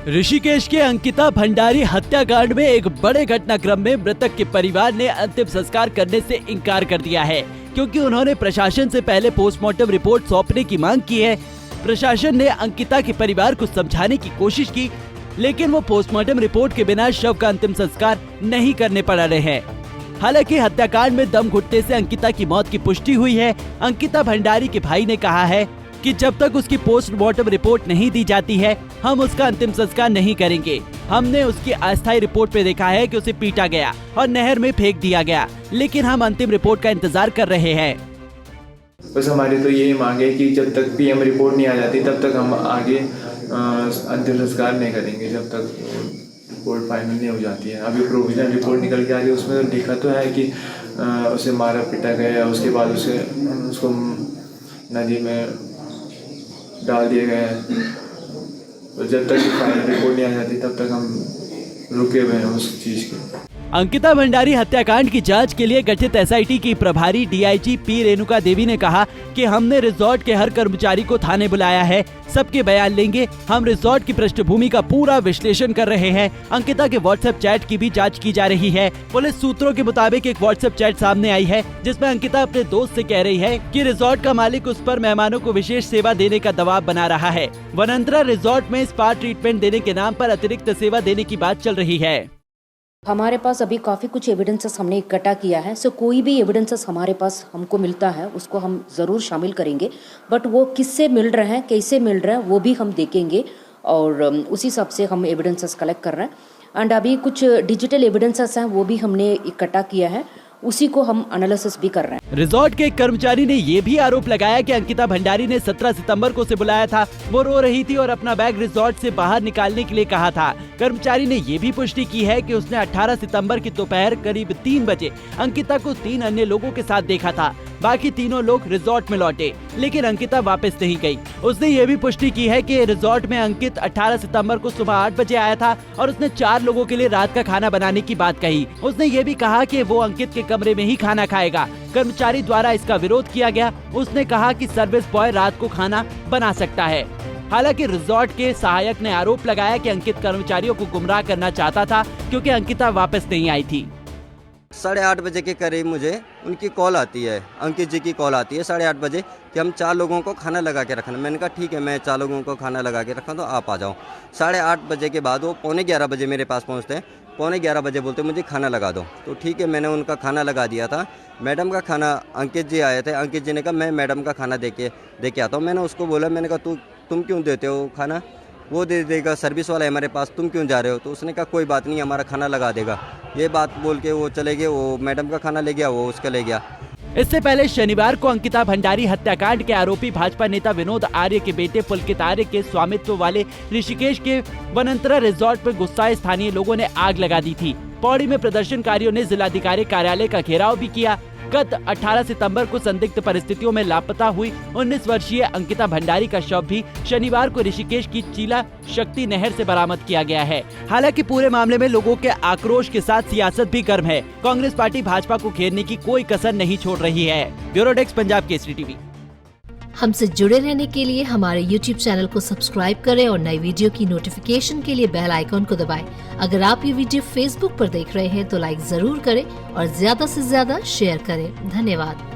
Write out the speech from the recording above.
ऋषिकेश के अंकिता भंडारी हत्याकांड में एक बड़े घटनाक्रम में मृतक के परिवार ने अंतिम संस्कार करने से इनकार कर दिया है, क्योंकि उन्होंने प्रशासन से पहले पोस्टमार्टम रिपोर्ट सौंपने की मांग की है। प्रशासन ने अंकिता के परिवार को समझाने की कोशिश की, लेकिन वो पोस्टमार्टम रिपोर्ट के बिना शव का अंतिम संस्कार नहीं करने पर अड़े हैं। हालांकि हत्याकांड में दम घुटने से अंकिता की मौत की पुष्टि हुई है। अंकिता भंडारी के भाई ने कहा है कि जब तक उसकी पोस्टमार्टम रिपोर्ट नहीं दी जाती है, हम उसका अंतिम संस्कार नहीं करेंगे। हमने उसकी अस्थायी रिपोर्ट पे देखा है कि उसे पीटा गया और नहर में फेंक दिया गया, लेकिन हम अंतिम रिपोर्ट का इंतजार कर रहे हैं। बस हमारी तो यही मांग है कि जब तक पीएम रिपोर्ट नहीं आ जाती तब तक हम आगे अंतिम संस्कार नहीं करेंगे, जब तक रिपोर्ट फाइनल नहीं हो जाती है। अभी प्रोविजनल रिपोर्ट निकल के आ रही है, उसमें लिखा तो है कि उसे मारा पीटा गया, उसके बाद उसको नदी में डाल दिए गए हैं। तो जब तक फाइनल रिपोर्ट नहीं आ जाती तब तक हम रुके हुए हैं उस चीज़ के। अंकिता भंडारी हत्याकांड की जांच के लिए गठित एसआईटी की प्रभारी डीआईजी पी रेणुका देवी ने कहा कि हमने रिजॉर्ट के हर कर्मचारी को थाने बुलाया है, सबके बयान लेंगे। हम रिजॉर्ट की पृष्ठभूमि का पूरा विश्लेषण कर रहे हैं। अंकिता के व्हाट्सएप चैट की भी जांच की जा रही है। पुलिस सूत्रों के मुताबिक एक व्हाट्सएप चैट सामने आई है, जिसमें अंकिता अपने दोस्त से कह रही है कि रिजॉर्ट का मालिक उस पर मेहमानों को विशेष सेवा देने का दबाव बना रहा है। वनंतरा रिजॉर्ट में स्पा ट्रीटमेंट देने के नाम पर अतिरिक्त सेवा देने की बात चल रही है। हमारे पास अभी काफ़ी कुछ एविडेंसेस हमने इकट्ठा किया है। सो कोई भी एविडेंसेस हमारे पास हमको मिलता है उसको हम ज़रूर शामिल करेंगे, बट वो किससे मिल रहे हैं, कैसे मिल रहे हैं, वो भी हम देखेंगे और उसी हिसाब से हम एविडेंसेस कलेक्ट कर रहे हैं। एंड अभी कुछ डिजिटल एविडेंसेस हैं वो भी हमने इकट्ठा किया है, उसी को हम एनालिसिस भी कर रहे हैं। रिजॉर्ट के एक कर्मचारी ने ये भी आरोप लगाया कि अंकिता भंडारी ने 17 सितंबर को उसे बुलाया था। वो रो रही थी और अपना बैग रिजॉर्ट से बाहर निकालने के लिए कहा था। कर्मचारी ने ये भी पुष्टि की है कि उसने 18 सितंबर की दोपहर करीब 3 बजे अंकिता को 3 अन्य लोगों के साथ देखा था। बाकी तीनों लोग रिजॉर्ट में लौटे, लेकिन अंकिता वापस नहीं गई। उसने ये भी पुष्टि की है कि रिजॉर्ट में अंकित 18 सितंबर को सुबह 8 बजे आया था और उसने 4 लोगों के लिए रात का खाना बनाने की बात कही। उसने ये भी कहा कि वो अंकित के कमरे में ही खाना खाएगा। कर्मचारी द्वारा इसका विरोध किया गया। उसने कहा कि सर्विस बॉय रात को खाना बना सकता है। हालांकि रिजॉर्ट के सहायक ने आरोप लगाया कि अंकित कर्मचारियों को गुमराह करना चाहता था, क्योंकि अंकिता वापस नहीं आई थी। 8:30 बजे के करीब मुझे उनकी कॉल आती है, अंकित जी की कॉल आती है 8:30 बजे कि हम 4 लोगों को खाना लगा के रखना। मैंने कहा ठीक है, मैं 4 लोगों को खाना लगा के रखा तो आप आ जाओ। 8:30 बजे के बाद वो 11:15 बजे मेरे पास पहुंचते हैं। 11:15 बजे बोलते मुझे खाना लगा दो। तो ठीक है, मैंने उनका खाना लगा दिया था। मैडम का खाना, अंकित जी आए थे, अंकित जी ने कहा मैं मैडम का खाना दे के आता हूँ। मैंने उसको बोला, मैंने कहा तुम क्यों देते हो खाना, वो दे देगा, सर्विस वाला है हमारे पास, तुम क्यों जा रहे हो। तो उसने कहा कोई बात नहीं, हमारा खाना लगा देगा। ये बात बोल के वो चले गए। वो मैडम का खाना ले गया, वो उसका ले गया। इससे पहले शनिवार को अंकिता भंडारी हत्याकांड के आरोपी भाजपा नेता विनोद आर्य के बेटे पुलकित आर्य के स्वामित्व वाले ऋषिकेश के वनंतरा रिजॉर्ट पर गुस्साए स्थानीय लोगों ने आग लगा दी थी। पौड़ी में प्रदर्शनकारियों ने जिलाधिकारी कार्यालय का घेराव भी किया। गत 18 सितंबर को संदिग्ध परिस्थितियों में लापता हुई 19 वर्षीय अंकिता भंडारी का शव भी शनिवार को ऋषिकेश की चीला शक्ति नहर से बरामद किया गया है। हालांकि पूरे मामले में लोगों के आक्रोश के साथ सियासत भी गर्म है। कांग्रेस पार्टी भाजपा को घेरने की कोई कसर नहीं छोड़ रही है। Bureau desk, Punjab Kesari TV. हमसे जुड़े रहने के लिए हमारे YouTube चैनल को सब्सक्राइब करें और नई वीडियो की नोटिफिकेशन के लिए बेल आइकॉन को दबाएं। अगर आप ये वीडियो Facebook पर देख रहे हैं तो लाइक जरूर करें और ज्यादा से ज्यादा शेयर करें। धन्यवाद।